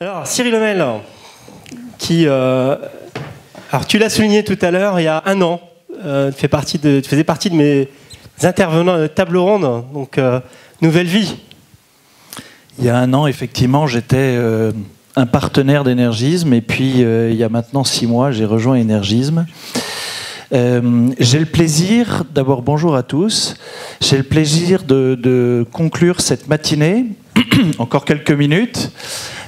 Alors, Cyril Lemel, alors tu l'as souligné tout à l'heure, il y a un an, tu faisais partie de mes intervenants à la table ronde, donc nouvelle vie. Il y a un an, effectivement, j'étais un partenaire d'Energisme, et puis il y a maintenant 6 mois, j'ai rejoint Energisme. J'ai le plaisir, d'abord bonjour à tous, j'ai le plaisir de conclure cette matinée, encore quelques minutes,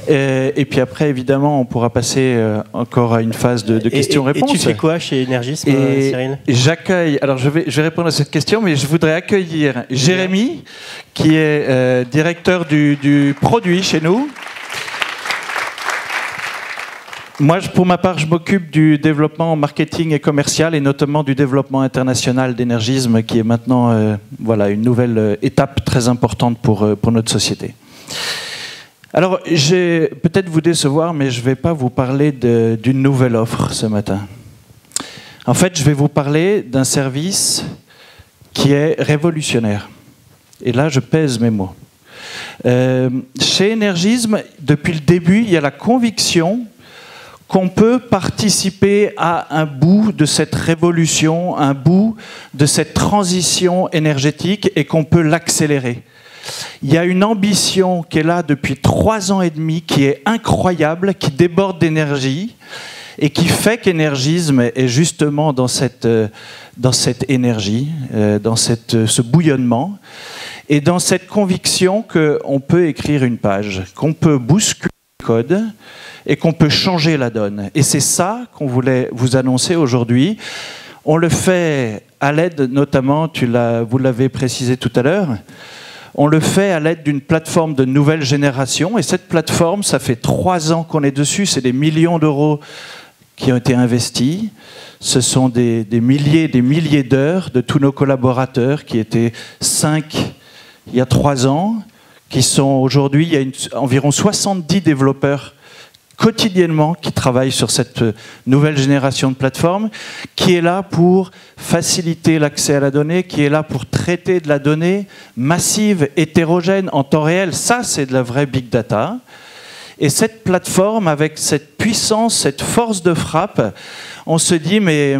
et puis après évidemment on pourra passer encore à une phase de questions-réponses. Et tu fais quoi chez Energisme, Cyril ? J'accueille, alors je vais répondre à cette question, mais je voudrais accueillir Jérémy, qui est directeur du produit chez nous. Moi, pour ma part, je m'occupe du développement marketing et commercial, et notamment du développement international d'Energisme, qui est maintenant une nouvelle étape très importante pour notre société. Alors, je vais peut-être vous décevoir, mais je ne vais pas vous parler d'une nouvelle offre ce matin. En fait, je vais vous parler d'un service qui est révolutionnaire. Et là, je pèse mes mots. Chez Energisme, depuis le début, il y a la conviction qu'on peut participer à un bout de cette révolution, un bout de cette transition énergétique, et qu'on peut l'accélérer. Il y a une ambition qui est là depuis 3 ans et demi, qui est incroyable, qui déborde d'énergie, et qui fait qu'Energisme est justement dans cette énergie, dans ce bouillonnement, et dans cette conviction qu'on peut écrire une page, qu'on peut bousculer le code, et qu'on peut changer la donne. Et c'est ça qu'on voulait vous annoncer aujourd'hui. On le fait à l'aide, notamment, vous l'avez précisé tout à l'heure, on le fait à l'aide d'une plateforme de nouvelle génération. Et cette plateforme, ça fait 3 ans qu'on est dessus, c'est des millions d'euros qui ont été investis. Ce sont des milliers d'heures de tous nos collaborateurs qui étaient 5 il y a 3 ans, qui sont aujourd'hui, il y a environ 70 développeurs quotidiennement qui travaillent sur cette nouvelle génération de plateforme, qui est là pour faciliter l'accès à la donnée, qui est là pour traiter de la donnée massive, hétérogène, en temps réel. Ça, c'est de la vraie big data. Et cette plateforme, avec cette puissance, cette force de frappe, on se dit, mais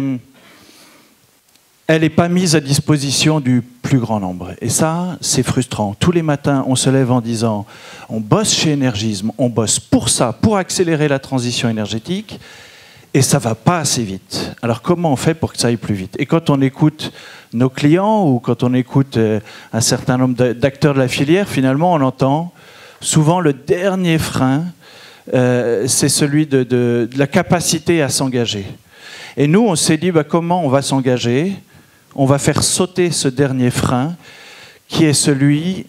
elle n'est pas mise à disposition du plus grand nombre. Et ça, c'est frustrant. Tous les matins, on se lève en disant, on bosse chez Energisme, on bosse pour ça, pour accélérer la transition énergétique, et ça ne va pas assez vite. Alors comment on fait pour que ça aille plus vite? Et quand on écoute nos clients, ou quand on écoute un certain nombre d'acteurs de la filière, finalement, on entend souvent le dernier frein, c'est celui de la capacité à s'engager. Et nous, on s'est dit, comment on va s'engager? On va faire sauter ce dernier frein, qui est celui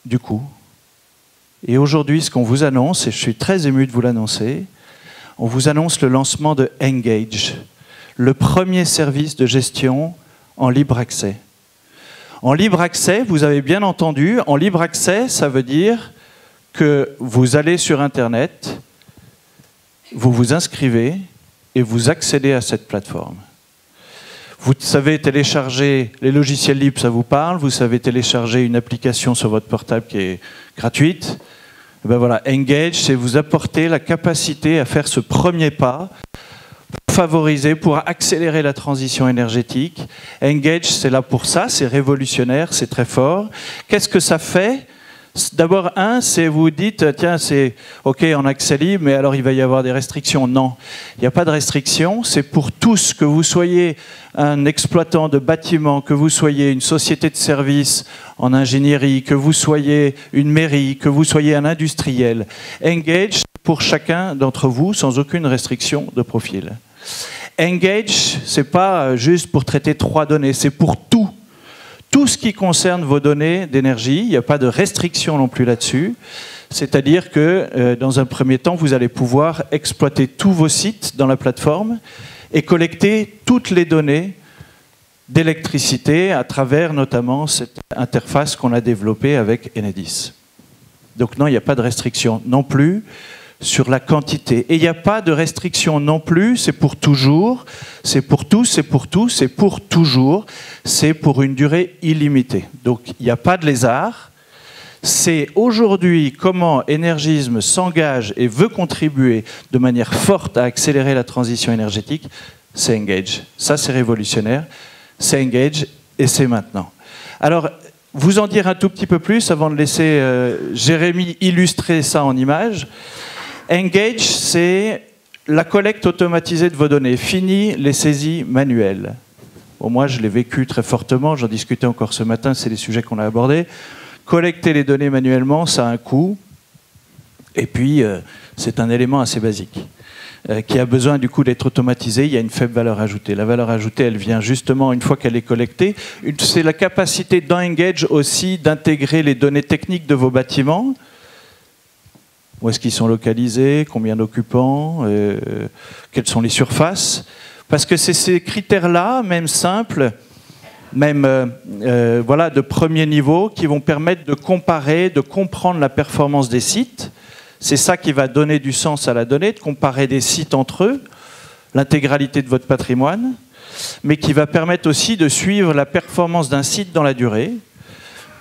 du coût. Et aujourd'hui, ce qu'on vous annonce, et je suis très ému de vous l'annoncer, on vous annonce le lancement de Engage, le premier service de gestion en libre accès. En libre accès, vous avez bien entendu, en libre accès, ça veut dire que vous allez sur Internet, vous vous inscrivez et vous accédez à cette plateforme. Vous savez télécharger les logiciels libres, ça vous parle. Vous savez télécharger une application sur votre portable qui est gratuite. Et ben voilà, Engage, c'est vous apporter la capacité à faire ce premier pas pour favoriser, pour accélérer la transition énergétique. Engage, c'est là pour ça, c'est révolutionnaire, c'est très fort. Qu'est-ce que ça fait ? D'abord, c'est vous dites, tiens, c'est OK en accès libre, mais alors il va y avoir des restrictions. Non, il n'y a pas de restrictions. C'est pour tous, que vous soyez un exploitant de bâtiment, que vous soyez une société de services en ingénierie, que vous soyez une mairie, que vous soyez un industriel. Engage pour chacun d'entre vous, sans aucune restriction de profil. Engage, ce n'est pas juste pour traiter 3 données, c'est pour tout. Tout ce qui concerne vos données d'énergie, il n'y a pas de restriction non plus là-dessus. C'est-à-dire que, dans un premier temps, vous allez pouvoir exploiter tous vos sites dans la plateforme et collecter toutes les données d'électricité à travers notamment cette interface qu'on a développée avec Enedis. Donc non, il n'y a pas de restriction non plus sur la quantité. Et il n'y a pas de restriction non plus, c'est pour toujours, c'est pour tous, c'est pour tous, c'est pour toujours, c'est pour une durée illimitée. Donc il n'y a pas de lézard, C'est aujourd'hui comment Énergisme s'engage et veut contribuer de manière forte à accélérer la transition énergétique. C'est Engage. Ça, c'est révolutionnaire. C'est Engage et c'est maintenant. Alors, vous en dire un tout petit peu plus avant de laisser Jérémy illustrer ça en images. Engage, c'est la collecte automatisée de vos données. Fini les saisies manuelles. Bon, moi, je l'ai vécu très fortement. J'en discutais encore ce matin. C'est les sujets qu'on a abordés. Collecter les données manuellement, ça a un coût. Et puis, c'est un élément assez basique qui a besoin du coup d'être automatisé. Il y a une faible valeur ajoutée. La valeur ajoutée, elle vient justement une fois qu'elle est collectée. C'est la capacité dans Engage aussi d'intégrer les données techniques de vos bâtiments. Où est-ce qu'ils sont localisés, combien d'occupants, quelles sont les surfaces. Parce que c'est ces critères-là, même simples, même voilà, de premier niveau, qui vont permettre de comparer, de comprendre la performance des sites. C'est ça qui va donner du sens à la donnée, de comparer des sites entre eux, l'intégralité de votre patrimoine, mais qui va permettre aussi de suivre la performance d'un site dans la durée,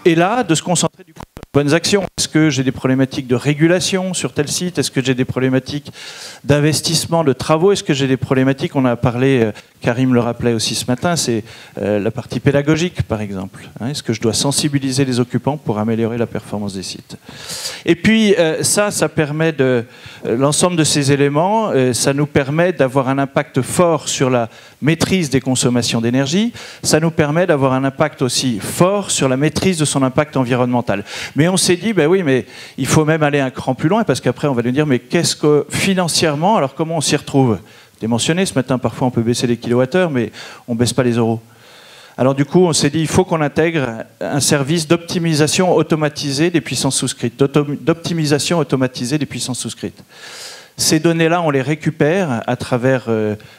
et là, de se concentrer du coup sur les bonnes actions. Est-ce que j'ai des problématiques de régulation sur tel site? Est-ce que j'ai des problématiques d'investissement, de travaux? Est-ce que j'ai des problématiques? On a parlé, Karim le rappelait aussi ce matin, c'est la partie pédagogique, par exemple. Est-ce que je dois sensibiliser les occupants pour améliorer la performance des sites? Et puis, ça permet l'ensemble de ces éléments, ça nous permet d'avoir un impact fort sur la maîtrise des consommations d'énergie. Ça nous permet d'avoir un impact aussi fort sur la maîtrise de son impact environnemental. Mais on s'est dit, ben oui, mais il faut même aller un cran plus loin, parce qu'après, on va nous dire, mais qu'est-ce que financièrement, alors comment on s'y retrouve? Je l'ai mentionné ce matin, parfois on peut baisser les kilowattheures, mais on ne baisse pas les euros. Alors du coup, on s'est dit, il faut qu'on intègre un service d'optimisation automatisée des puissances souscrites, d'optimisation automatisée des puissances souscrites. Ces données-là, on les récupère à travers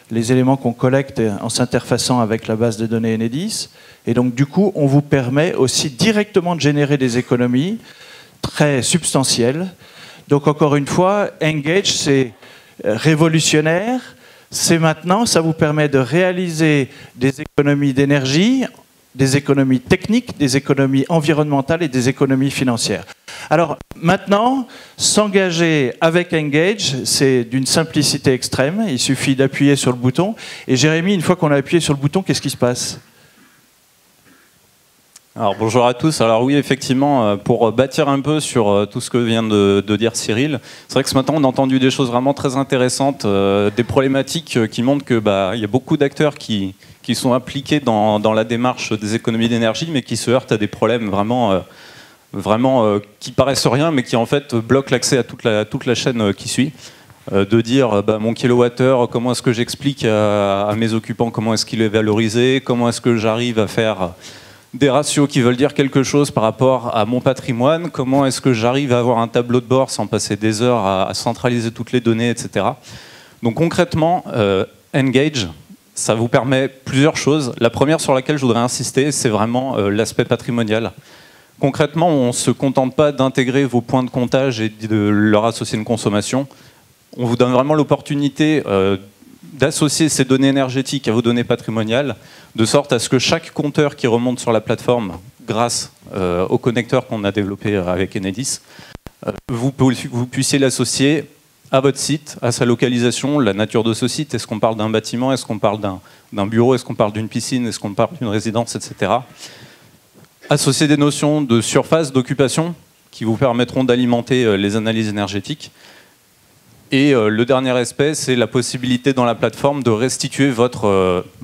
les éléments qu'on collecte en s'interfaçant avec la base de données Enedis. Et donc, du coup, on vous permet aussi directement de générer des économies très substantielles. Donc, encore une fois, Engage, c'est révolutionnaire. C'est maintenant, ça vous permet de réaliser des économies d'énergie, des économies techniques, des économies environnementales et des économies financières. Alors maintenant, s'engager avec Engage, c'est d'une simplicité extrême. Il suffit d'appuyer sur le bouton. Et Jérémy, une fois qu'on a appuyé sur le bouton, qu'est-ce qui se passe? Alors bonjour à tous. Alors oui, effectivement, pour bâtir un peu sur tout ce que vient de dire Cyril, c'est vrai que ce matin on a entendu des choses vraiment très intéressantes, des problématiques qui montrent que il y a beaucoup d'acteurs qui sont impliqués dans la démarche des économies d'énergie, mais qui se heurtent à des problèmes vraiment qui paraissent rien, mais qui en fait bloquent l'accès à toute la chaîne qui suit. De dire mon kilowattheure, comment est-ce que j'explique à mes occupants comment est-ce qu'il est valorisé, comment est-ce que j'arrive à faire des ratios qui veulent dire quelque chose par rapport à mon patrimoine, comment est-ce que j'arrive à avoir un tableau de bord sans passer des heures à centraliser toutes les données, etc. Donc concrètement, Engage, ça vous permet plusieurs choses. La première sur laquelle je voudrais insister, c'est vraiment l'aspect patrimonial. Concrètement, on ne se contente pas d'intégrer vos points de comptage et de leur associer une consommation. On vous donne vraiment l'opportunité d'associer ces données énergétiques à vos données patrimoniales, de sorte à ce que chaque compteur qui remonte sur la plateforme, grâce au connecteur qu'on a développé avec Enedis, vous puissiez l'associer à votre site, à sa localisation, la nature de ce site. Est-ce qu'on parle d'un bâtiment? Est-ce qu'on parle d'un bureau? Est-ce qu'on parle d'une piscine? Est-ce qu'on parle d'une résidence, etc. Associer des notions de surface, d'occupation, qui vous permettront d'alimenter les analyses énergétiques. Et le dernier aspect, c'est la possibilité dans la plateforme de restituer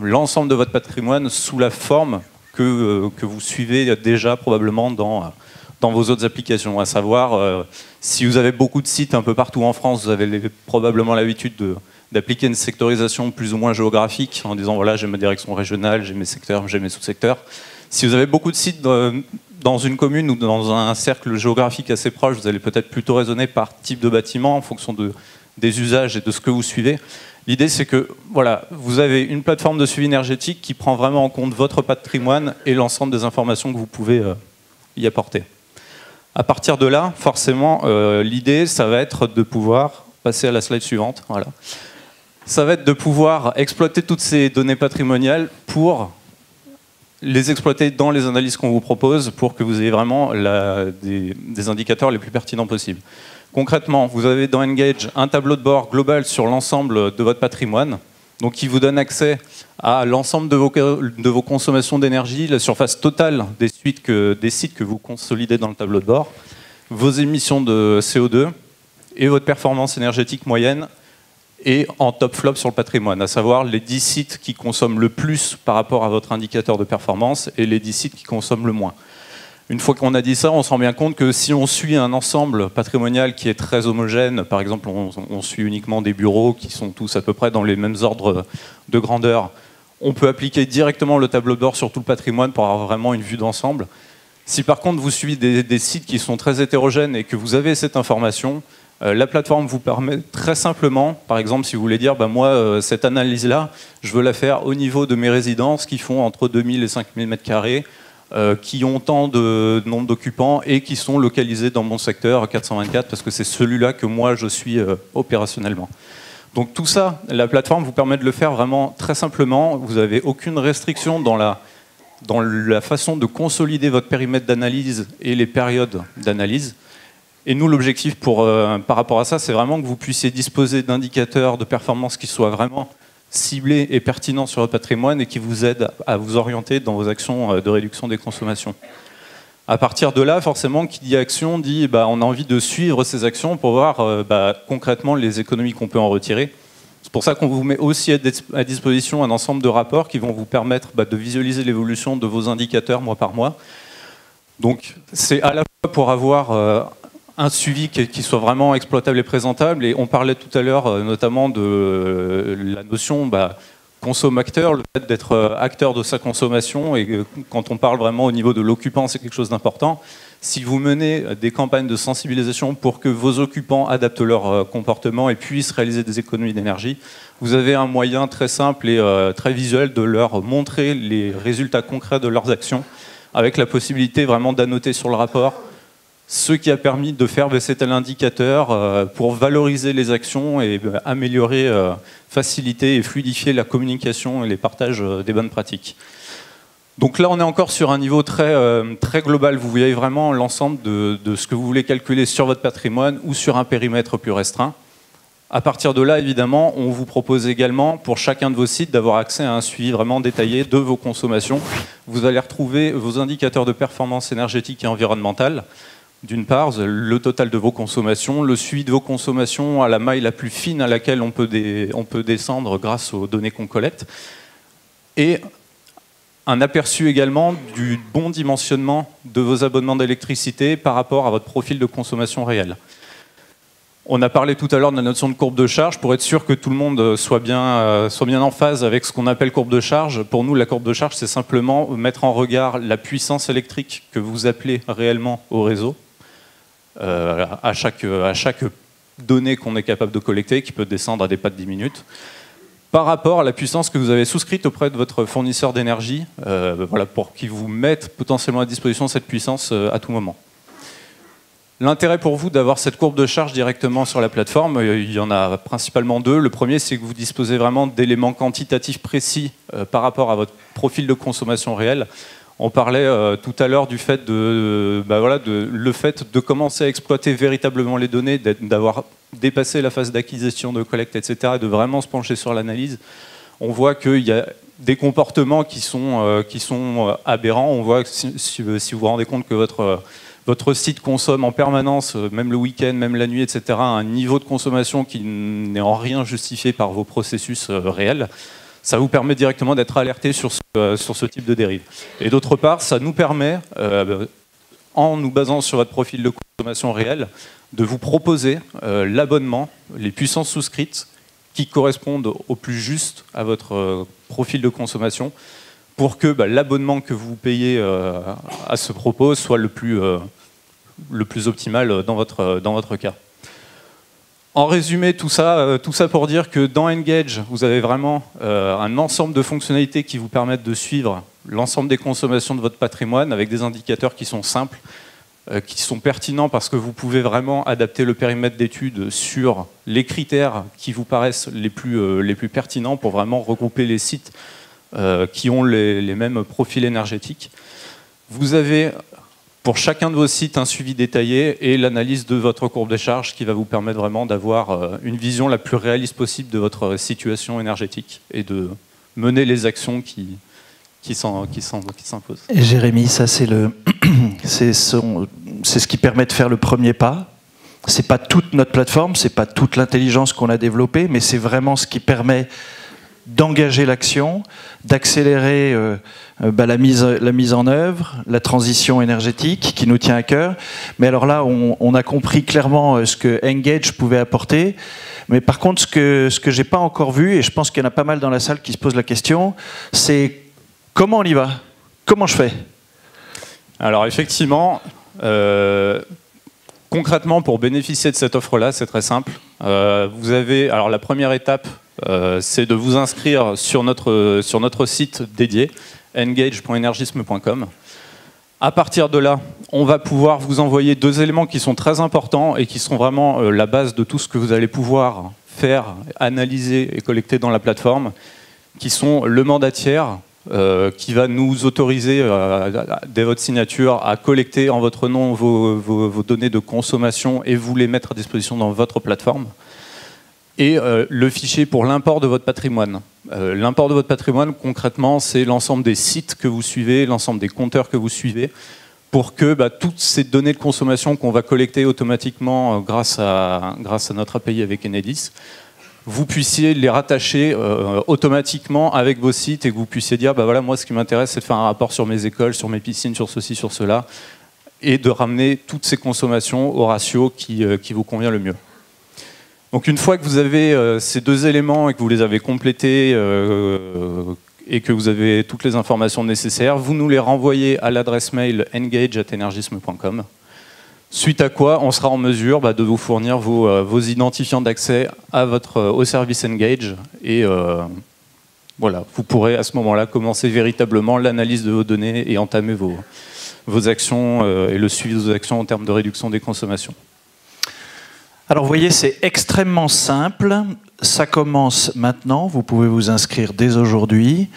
l'ensemble de votre patrimoine sous la forme que vous suivez déjà probablement dans vos autres applications. À savoir, si vous avez beaucoup de sites un peu partout en France, vous avez probablement l'habitude d'appliquer une sectorisation plus ou moins géographique en disant voilà, j'ai ma direction régionale, j'ai mes secteurs, j'ai mes sous-secteurs. Si vous avez beaucoup de sites dans une commune ou dans un cercle géographique assez proche, vous allez peut-être plutôt raisonner par type de bâtiment en fonction des usages et de ce que vous suivez. L'idée, c'est que voilà, vous avez une plateforme de suivi énergétique qui prend vraiment en compte votre patrimoine et l'ensemble des informations que vous pouvez y apporter. À partir de là, forcément, l'idée, ça va être de pouvoir passer à la slide suivante. Voilà. Ça va être de pouvoir exploiter toutes ces données patrimoniales pour les exploiter dans les analyses qu'on vous propose pour que vous ayez vraiment des indicateurs les plus pertinents possibles. Concrètement, vous avez dans Engage un tableau de bord global sur l'ensemble de votre patrimoine, donc qui vous donne accès à l'ensemble de vos consommations d'énergie, la surface totale des sites que vous consolidez dans le tableau de bord, vos émissions de CO2 et votre performance énergétique moyenne et en top flop sur le patrimoine, à savoir les 10 sites qui consomment le plus par rapport à votre indicateur de performance et les 10 sites qui consomment le moins. Une fois qu'on a dit ça, on se rend bien compte que si on suit un ensemble patrimonial qui est très homogène, par exemple on suit uniquement des bureaux qui sont tous à peu près dans les mêmes ordres de grandeur, on peut appliquer directement le tableau de bord sur tout le patrimoine pour avoir vraiment une vue d'ensemble. Si par contre vous suivez des sites qui sont très hétérogènes et que vous avez cette information, la plateforme vous permet très simplement, par exemple si vous voulez dire moi cette analyse-là, je veux la faire au niveau de mes résidences qui font entre 2000 et 5000 m², qui ont tant de nombre d'occupants et qui sont localisés dans mon secteur 424 parce que c'est celui-là que moi je suis opérationnellement. Donc tout ça, la plateforme vous permet de le faire vraiment très simplement. Vous n'avez aucune restriction dans la façon de consolider votre périmètre d'analyse et les périodes d'analyse. Et nous, l'objectif par rapport à ça, c'est vraiment que vous puissiez disposer d'indicateurs de performance qui soient vraiment ciblés et pertinents sur votre patrimoine et qui vous aident à vous orienter dans vos actions de réduction des consommations. À partir de là, forcément, qui dit action dit on a envie de suivre ces actions pour voir concrètement les économies qu'on peut en retirer. C'est pour ça qu'on vous met aussi à disposition un ensemble de rapports qui vont vous permettre de visualiser l'évolution de vos indicateurs mois par mois. Donc c'est à la fois pour avoir un suivi qui soit vraiment exploitable et présentable. Et on parlait tout à l'heure notamment de la notion consomme-acteur, le fait d'être acteur de sa consommation. Et quand on parle vraiment au niveau de l'occupant, c'est quelque chose d'important. Si vous menez des campagnes de sensibilisation pour que vos occupants adaptent leur comportement et puissent réaliser des économies d'énergie, vous avez un moyen très simple et très visuel de leur montrer les résultats concrets de leurs actions, avec la possibilité vraiment d'annoter sur le rapport ce qui a permis de faire baisser tel indicateur pour valoriser les actions et améliorer, faciliter et fluidifier la communication et les partages des bonnes pratiques. Donc là, on est encore sur un niveau très global. Vous voyez vraiment l'ensemble de ce que vous voulez calculer sur votre patrimoine ou sur un périmètre plus restreint. À partir de là, évidemment, on vous propose également, pour chacun de vos sites, d'avoir accès à un suivi vraiment détaillé de vos consommations. Vous allez retrouver vos indicateurs de performance énergétique et environnementale. D'une part, le total de vos consommations, le suivi de vos consommations à la maille la plus fine à laquelle on peut descendre grâce aux données qu'on collecte, et un aperçu également du bon dimensionnement de vos abonnements d'électricité par rapport à votre profil de consommation réel. On a parlé tout à l'heure de la notion de courbe de charge pour être sûr que tout le monde soit bien en phase avec ce qu'on appelle courbe de charge. Pour nous, la courbe de charge, c'est simplement mettre en regard la puissance électrique que vous appelez réellement au réseau à chaque donnée qu'on est capable de collecter, qui peut descendre à des pas de 10 minutes, par rapport à la puissance que vous avez souscrite auprès de votre fournisseur d'énergie, pour qu'il vous mette potentiellement à disposition cette puissance à tout moment. L'intérêt pour vous d'avoir cette courbe de charge directement sur la plateforme, il y en a principalement deux. Le premier, c'est que vous disposez vraiment d'éléments quantitatifs précis par rapport à votre profil de consommation réelle. On parlait tout à l'heure du fait le fait de commencer à exploiter véritablement les données, d'avoir dépassé la phase d'acquisition, de collecte, etc., et de vraiment se pencher sur l'analyse. On voit qu'il y a des comportements qui sont aberrants. On voit que si vous vous rendez compte que votre site consomme en permanence, même le week-end, même la nuit, etc., un niveau de consommation qui n'est en rien justifié par vos processus réels, ça vous permet directement d'être alerté sur ce type de dérive. Et d'autre part, ça nous permet, en nous basant sur votre profil de consommation réel, de vous proposer l'abonnement, les puissances souscrites qui correspondent au plus juste à votre profil de consommation pour que l'abonnement que vous payez à ce propos soit le plus optimal dans votre cas. En résumé, tout ça pour dire que dans Engage, vous avez vraiment un ensemble de fonctionnalités qui vous permettent de suivre l'ensemble des consommations de votre patrimoine avec des indicateurs qui sont simples, qui sont pertinents parce que vous pouvez vraiment adapter le périmètre d'étude sur les critères qui vous paraissent les plus pertinents pour vraiment regrouper les sites qui ont les mêmes profils énergétiques. Vous avez pour chacun de vos sites un suivi détaillé et l'analyse de votre courbe de charge qui va vous permettre vraiment d'avoir une vision la plus réaliste possible de votre situation énergétique et de mener les actions qui s'imposent. Et Jérémy, ça c'est ce qui permet de faire le premier pas. C'est pas toute notre plateforme, c'est pas toute l'intelligence qu'on a développée, mais c'est vraiment ce qui permet d'engager l'action, d'accélérer la mise en œuvre, la transition énergétique qui nous tient à cœur. Mais alors là, on a compris clairement ce que Engage pouvait apporter. Mais par contre, ce que j'ai pas encore vu, et je pense qu'il y en a pas mal dans la salle qui se posent la question, c'est comment on y va? Comment je fais? Alors effectivement, concrètement, pour bénéficier de cette offre-là, c'est très simple. Vous avez, alors la première étape, c'est de vous inscrire sur notre site dédié, engage.energisme.com. À partir de là, on va pouvoir vous envoyer 2 éléments qui sont très importants et qui sont vraiment la base de tout ce que vous allez pouvoir faire, analyser et collecter dans la plateforme, qui sont le mandataire, qui va nous autoriser, dès votre signature, à collecter en votre nom vos données de consommation et vous les mettre à disposition dans votre plateforme. Et le fichier pour l'import de votre patrimoine. L'import de votre patrimoine, concrètement, c'est l'ensemble des sites que vous suivez, l'ensemble des compteurs que vous suivez, pour que toutes ces données de consommation qu'on va collecter automatiquement grâce à notre API avec Enedis, vous puissiez les rattacher automatiquement avec vos sites et que vous puissiez dire, voilà, moi ce qui m'intéresse c'est de faire un rapport sur mes écoles, sur mes piscines, sur ceci, sur cela, et de ramener toutes ces consommations au ratio qui vous convient le mieux. Donc une fois que vous avez ces 2 éléments et que vous les avez complétés et que vous avez toutes les informations nécessaires, vous nous les renvoyez à l'adresse mail engage@energisme.com. Suite à quoi, on sera en mesure de vous fournir vos identifiants d'accès au service Engage. Et voilà, vous pourrez à ce moment-là commencer véritablement l'analyse de vos données et entamer vos actions et le suivi de vos actions en termes de réduction des consommations. Alors vous voyez, c'est extrêmement simple. Ça commence maintenant. Vous pouvez vous inscrire dès aujourd'hui.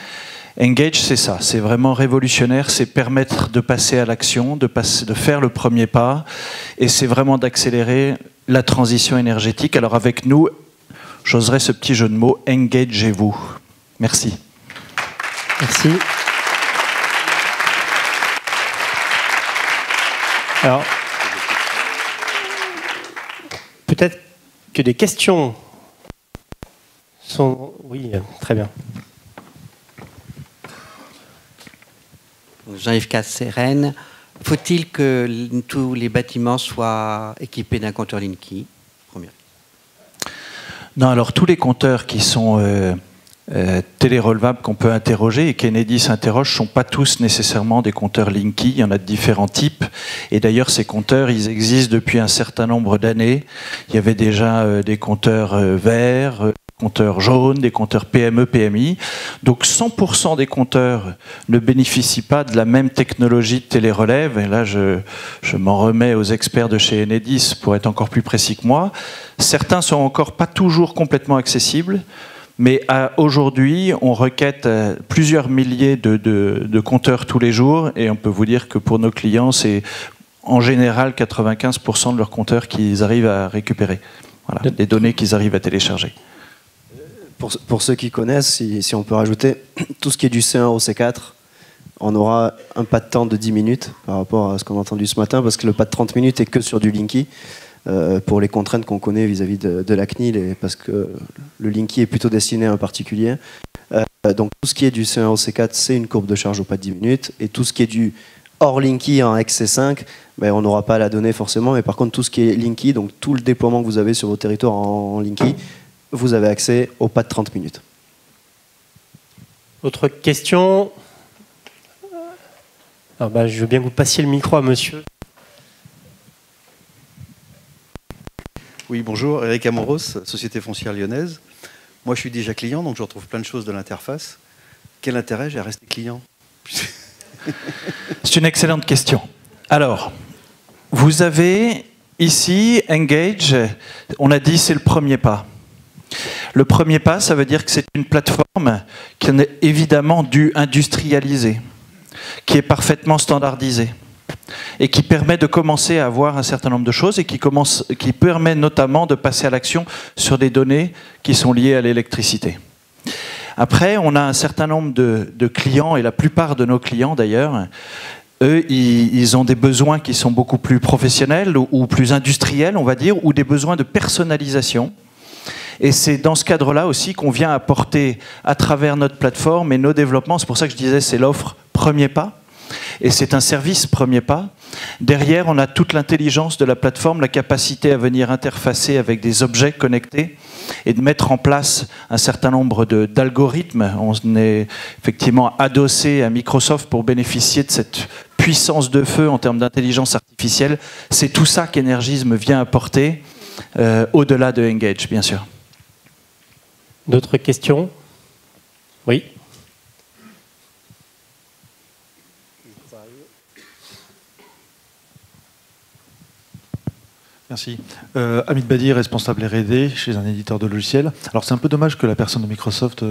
Engage, c'est ça, c'est vraiment révolutionnaire, c'est permettre de passer à l'action, de faire le premier pas, et c'est vraiment d'accélérer la transition énergétique. Alors avec nous, j'oserais ce petit jeu de mots, engagez-vous. Merci. Merci. Alors, peut-être que des questions sont... Oui, très bien. Jean-Yves Casse-Rennes. Faut-il que tous les bâtiments soient équipés d'un compteur Linky? Première. Non, alors tous les compteurs qui sont télérelevables qu'on peut interroger et qu'Enedis interroge ne sont pas tous nécessairement des compteurs Linky. Il y en a de différents types. Et d'ailleurs, ces compteurs, ils existent depuis un certain nombre d'années. Il y avait déjà des compteurs verts, compteurs jaunes, des compteurs PME, PMI. Donc 100% des compteurs ne bénéficient pas de la même technologie de télérelève. Et là, je m'en remets aux experts de chez Enedis pour être encore plus précis que moi. Certains sont encore pas toujours complètement accessibles. Mais aujourd'hui, on requête plusieurs milliers de compteurs tous les jours. Et on peut vous dire que pour nos clients, c'est en général 95% de leurs compteurs qu'ils arrivent à récupérer. Voilà, des données qu'ils arrivent à télécharger. Pour ceux qui connaissent, si on peut rajouter, tout ce qui est du C1 au C4, on aura un pas de temps de 10 minutes par rapport à ce qu'on a entendu ce matin, parce que le pas de 30 minutes est que sur du Linky, pour les contraintes qu'on connaît vis-à-vis de la CNIL, et parce que le Linky est plutôt destiné à un particulier. Donc tout ce qui est du C1 au C4, c'est une courbe de charge au pas de 10 minutes, et tout ce qui est du hors Linky en XC5, on n'aura pas la donnée forcément, mais par contre tout ce qui est Linky, donc tout le déploiement que vous avez sur vos territoires en Linky, vous avez accès au pas de 30 minutes. Autre question? Alors je veux bien que vous passiez le micro à monsieur. Oui, bonjour, Eric Amoros, Société Foncière Lyonnaise. Moi, je suis déjà client, donc je retrouve plein de choses de l'interface. Quel intérêt j'ai à rester client? C'est une excellente question. Alors, vous avez ici Engage, on a dit c'est le premier pas. Le premier pas, ça veut dire que c'est une plateforme qui est évidemment due industrialiser, qui est parfaitement standardisée et qui permet de commencer à voir un certain nombre de choses et qui permet notamment de passer à l'action sur des données qui sont liées à l'électricité. Après, on a un certain nombre de clients, et la plupart de nos clients d'ailleurs, eux, ils ont des besoins qui sont beaucoup plus professionnels ou plus industriels, on va dire, ou des besoins de personnalisation. Et c'est dans ce cadre-là aussi qu'on vient apporter à travers notre plateforme et nos développements. C'est pour ça que je disais c'est l'offre premier pas. Et c'est un service premier pas. Derrière, on a toute l'intelligence de la plateforme, la capacité à venir interfacer avec des objets connectés et de mettre en place un certain nombre d'algorithmes. On est effectivement adossé à Microsoft pour bénéficier de cette puissance de feu en termes d'intelligence artificielle. C'est tout ça qu'Energism vient apporter au-delà de Engage, bien sûr. D'autres questions? Oui. Merci. Hamid Badi, responsable R&D chez un éditeur de logiciels. Alors c'est un peu dommage que la personne de Microsoft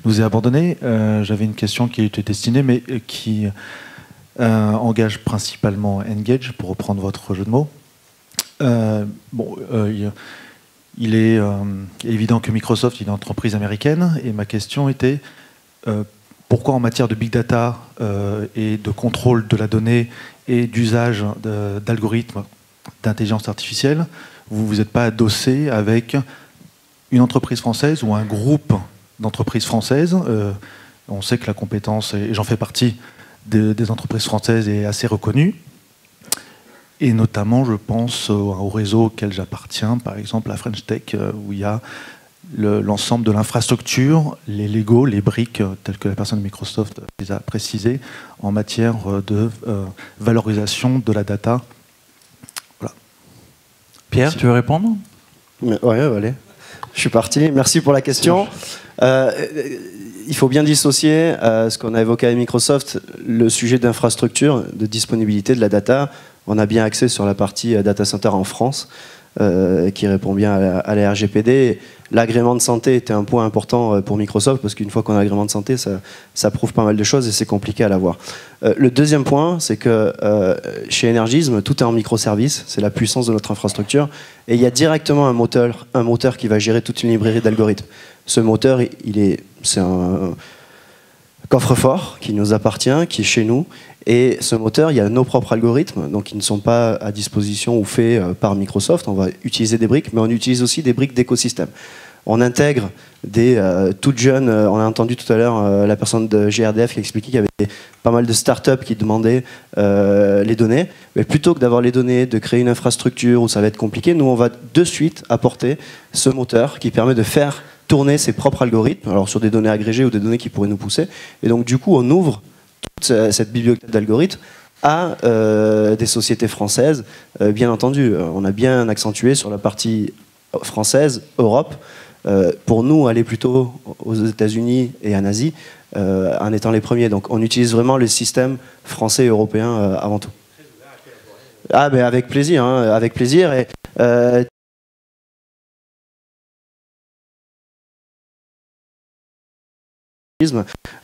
nous ait abandonnés. J'avais une question qui était destinée, mais qui engage principalement Engage, pour reprendre votre jeu de mots. Il est évident que Microsoft est une entreprise américaine, et ma question était pourquoi en matière de big data et de contrôle de la donnée et d'usage d'algorithmes d'intelligence artificielle, vous ne vous êtes pas adossé avec une entreprise française ou un groupe d'entreprises françaises. On sait que la compétence, et j'en fais partie, des entreprises françaises est assez reconnue. Et notamment, je pense au réseau auquel j'appartiens, par exemple à French Tech, où il y a l'ensemble de l'infrastructure, les Legos, les briques, telles que la personne de Microsoft les a précisées, en matière de valorisation de la data. Voilà. Pierre, Merci. tu veux répondre? Oui, allez. Je suis parti. Merci pour la question. Il faut bien dissocier ce qu'on a évoqué avec Microsoft, le sujet d'infrastructure, de disponibilité de la data. On a bien accès sur la partie data center en France, qui répond bien à la RGPD. L'agrément de santé était un point important pour Microsoft, parce qu'une fois qu'on a l'agrément de santé, ça prouve pas mal de choses et c'est compliqué à l'avoir. Le deuxième point, c'est que chez Energism, tout est en microservices, c'est la puissance de notre infrastructure, et il y a directement un moteur qui va gérer toute une librairie d'algorithmes. Ce moteur, c'est un coffre-fort qui nous appartient, qui est chez nous, et ce moteur, il y a nos propres algorithmes, donc ils ne sont pas à disposition ou faits par Microsoft. On va utiliser des briques, mais on utilise aussi des briques d'écosystème. On intègre des toutes jeunes, on a entendu tout à l'heure la personne de GRDF qui expliquait qu'il y avait pas mal de startups qui demandaient les données, mais plutôt que d'avoir les données, de créer une infrastructure où ça va être compliqué, nous on va de suite apporter ce moteur qui permet de faire tourner ses propres algorithmes, alors sur des données agrégées ou des données qui pourraient nous pousser, et donc du coup on ouvre toute cette bibliothèque d'algorithmes à des sociétés françaises, bien entendu. On a bien accentué sur la partie française, Europe, pour nous aller plutôt aux États-Unis et en Asie, en étant les premiers. Donc on utilise vraiment le système français et européen avant tout. Ah ben avec plaisir, hein, avec plaisir. Et,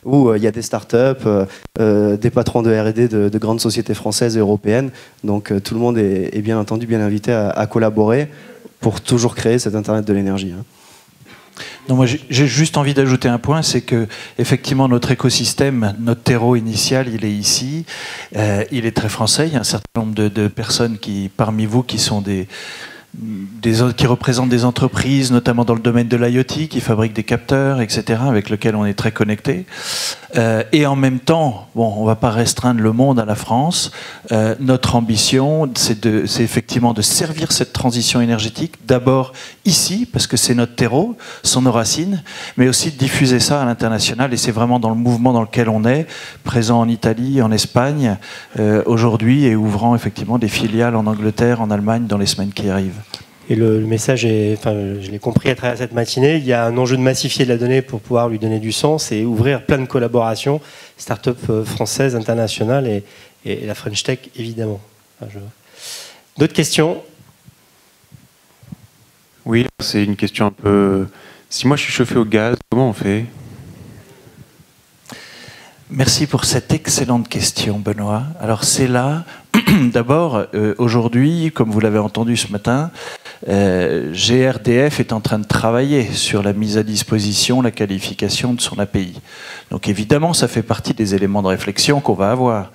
où il y a des startups, des patrons de R&D de grandes sociétés françaises et européennes. Donc tout le monde est bien entendu bien invité à collaborer pour toujours créer cet Internet de l'énergie. Hein. Non, moi j'ai juste envie d'ajouter un point, c'est que effectivement notre écosystème, notre terreau initial, il est ici, il est très français. Il y a un certain nombre de personnes parmi vous qui sont qui représentent des entreprises, notamment dans le domaine de l'IoT, qui fabriquent des capteurs, etc., avec lesquels on est très connecté. Et en même temps, bon, on ne va pas restreindre le monde à la France. Notre ambition, c'est effectivement de servir cette transition énergétique, d'abord ici, parce que c'est notre terreau, sont nos racines, mais aussi de diffuser ça à l'international. Et c'est vraiment dans le mouvement dans lequel on est, présent en Italie, en Espagne, aujourd'hui, et ouvrant effectivement des filiales en Angleterre, en Allemagne, dans les semaines qui arrivent. Et le message est, enfin, je l'ai compris à travers cette matinée, il y a un enjeu de massifier de la donnée pour pouvoir lui donner du sens et ouvrir plein de collaborations, start-up françaises, internationales et la French Tech, évidemment. Enfin, D'autres questions? Oui, c'est une question un peu Si moi je suis chauffé au gaz, comment on fait? Merci pour cette excellente question, Benoît. Alors c'est là, d'abord, aujourd'hui, comme vous l'avez entendu ce matin, GRDF est en train de travailler sur la mise à disposition, la qualification de son API. Donc évidemment, ça fait partie des éléments de réflexion qu'on va avoir.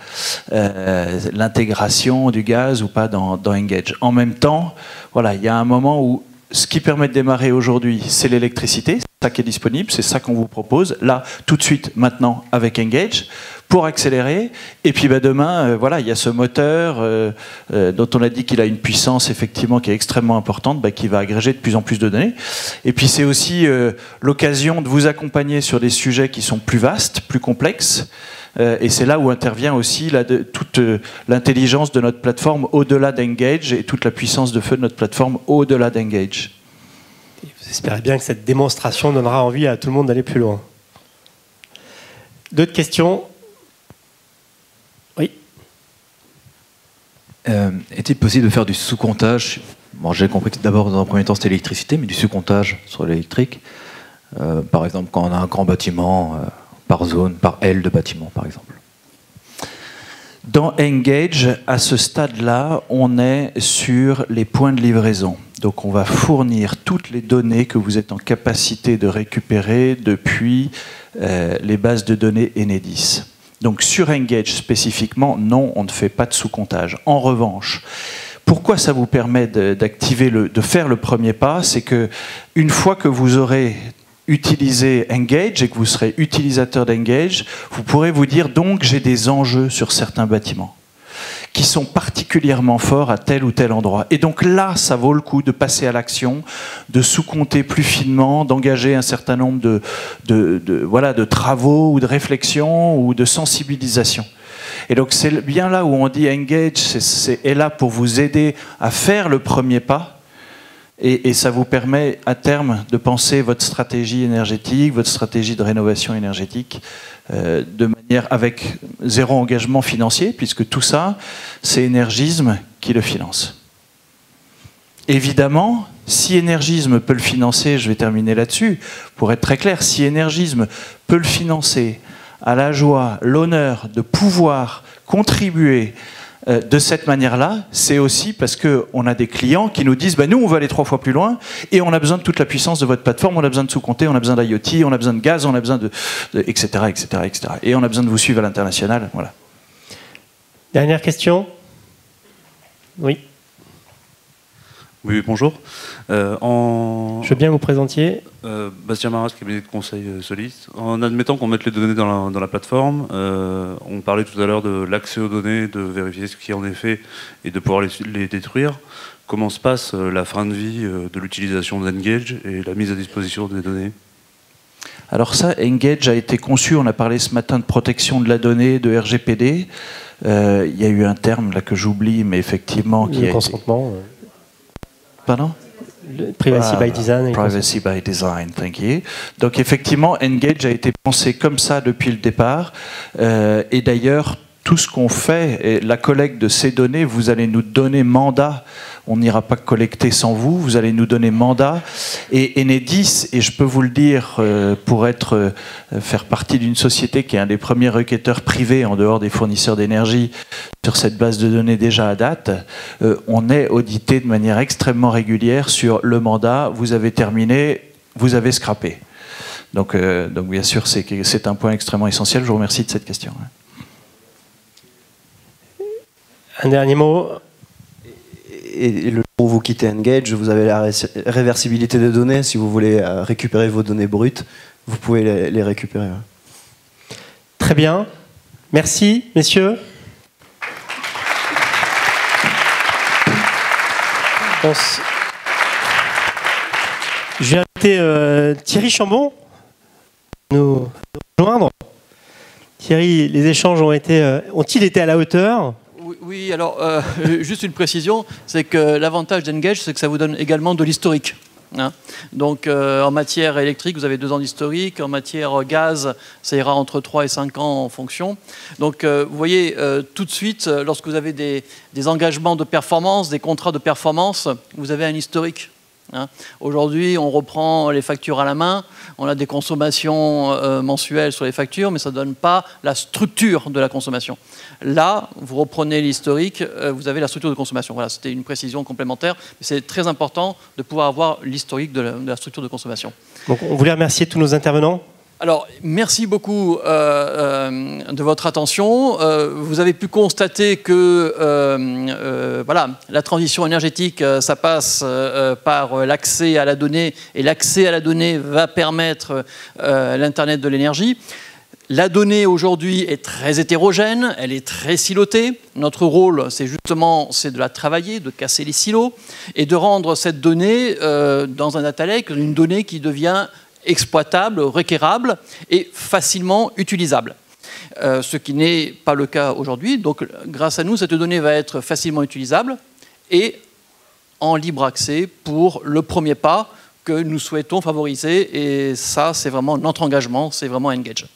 L'intégration du gaz ou pas dans Engage. En même temps, voilà, il y a un moment où ce qui permet de démarrer aujourd'hui, c'est l'électricité, c'est ça qui est disponible, c'est ça qu'on vous propose, là, tout de suite, maintenant, avec Engage, pour accélérer. Et puis demain, voilà, il y a ce moteur dont on a dit qu'il a une puissance, effectivement, qui est extrêmement importante, qui va agréger de plus en plus de données. Et puis c'est aussi l'occasion de vous accompagner sur des sujets qui sont plus vastes, plus complexes. Et c'est là où intervient aussi toute l'intelligence de notre plateforme au-delà d'Engage et toute la puissance de feu de notre plateforme au-delà d'Engage. Vous espérez bien que cette démonstration donnera envie à tout le monde d'aller plus loin. D'autres questions? Oui. Est-il possible de faire du sous-comptage? Bon, j'ai compris que d'abord, dans un premier temps, c'était l'électricité, mais du sous-comptage sur l'électrique. Par exemple, quand on a un grand bâtiment... par zone, par aile de bâtiment, par exemple. Dans Engage, à ce stade-là, on est sur les points de livraison. Donc on va fournir toutes les données que vous êtes en capacité de récupérer depuis les bases de données Enedis. Donc sur Engage spécifiquement, non, on ne fait pas de sous-comptage. En revanche, pourquoi ça vous permet de faire le premier pas? C'est que une fois que vous aurez utilisez Engage et que vous serez utilisateur d'Engage, vous pourrez vous dire donc j'ai des enjeux sur certains bâtiments qui sont particulièrement forts à tel ou tel endroit. Et donc là, ça vaut le coup de passer à l'action, de sous-compter plus finement, d'engager un certain nombre de travaux ou de réflexions ou de sensibilisation. Et donc c'est bien là où on dit Engage est là pour vous aider à faire le premier pas. Et ça vous permet à terme de penser votre stratégie énergétique, votre stratégie de rénovation énergétique de manière avec zéro engagement financier, puisque tout ça, c'est Énergisme qui le finance. Évidemment, si Énergisme peut le financer, je vais terminer là-dessus, pour être très clair, si Énergisme peut le financer, à la joie, l'honneur de pouvoir contribuer de cette manière-là, c'est aussi parce qu'on a des clients qui nous disent nous, on veut aller 3 fois plus loin et on a besoin de toute la puissance de votre plateforme, on a besoin de sous-compter, on a besoin d'IoT, on a besoin de gaz, on a besoin etc., etc., etc. Et on a besoin de vous suivre à l'international. Voilà. Dernière question? Oui. Oui, bonjour. Je veux bien vous présenter. Bastien Maras, cabinet de conseil Solis. En admettant qu'on mette les données dans la plateforme, on parlait tout à l'heure de l'accès aux données, de vérifier ce qui en est fait et de pouvoir les détruire. Comment se passe la fin de vie de l'utilisation d'Engage et la mise à disposition des données? Alors ça, Engage a été conçu, on a parlé ce matin de protection de la donnée, de RGPD. Il y a eu un terme là que j'oublie, mais effectivement... Le consentement. Pardon? Privacy by design. Privacy by design, thank you. Donc effectivement, Engage a été pensé comme ça depuis le départ. Et d'ailleurs, tout ce qu'on fait, et la collecte de ces données, vous allez nous donner mandat. On n'ira pas collecter sans vous, vous allez nous donner mandat. Et Enedis, et je peux vous le dire, pour faire partie d'une société qui est un des premiers requêteurs privés en dehors des fournisseurs d'énergie sur cette base de données déjà à date, on est audité de manière extrêmement régulière sur le mandat, vous avez terminé, vous avez scrappé. Donc bien sûr, c'est un point extrêmement essentiel. Je vous remercie de cette question. Un dernier mot. Et le jour où vous quittez Engage, vous avez la réversibilité des données. Si vous voulez récupérer vos données brutes, vous pouvez les récupérer. Très bien. Merci, messieurs. Je vais inviter Thierry Chambon à nous rejoindre. Thierry, les échanges ont-ils été à la hauteur ? Oui, alors juste une précision, c'est que l'avantage d'Engage, c'est que ça vous donne également de l'historique. Donc en matière électrique, vous avez 2 ans d'historique, en matière gaz, ça ira entre 3 et 5 ans en fonction. Donc vous voyez tout de suite, lorsque vous avez des engagements de performance, des contrats de performance, vous avez un historique. Hein. Aujourd'hui, on reprend les factures à la main, on a des consommations mensuelles sur les factures, mais ça ne donne pas la structure de la consommation. Là, vous reprenez l'historique, vous avez la structure de consommation. Voilà, c'était une précision complémentaire, mais c'est très important de pouvoir avoir l'historique de la structure de consommation. Donc, on voulait remercier tous nos intervenants. Alors, merci beaucoup de votre attention. Vous avez pu constater que voilà, la transition énergétique, ça passe par l'accès à la donnée, et l'accès à la donnée va permettre l'Internet de l'énergie. La donnée aujourd'hui est très hétérogène, elle est très silotée. Notre rôle, c'est justement de la travailler, de casser les silos et de rendre cette donnée dans un data lake une donnée qui devient exploitable, requérable et facilement utilisable. Ce qui n'est pas le cas aujourd'hui. Donc, grâce à nous, cette donnée va être facilement utilisable et en libre accès pour le premier pas que nous souhaitons favoriser. Et ça, c'est vraiment notre engagement, c'est vraiment Engage.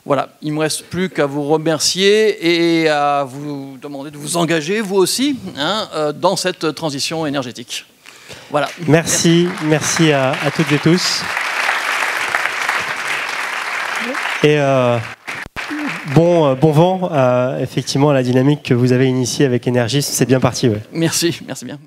Voilà, il ne me reste plus qu'à vous remercier et à vous demander de vous engager, vous aussi, hein, dans cette transition énergétique. Voilà. Merci à toutes et tous. Et bon vent effectivement à la dynamique que vous avez initiée avec Energis, c'est bien parti. Ouais. Merci bien.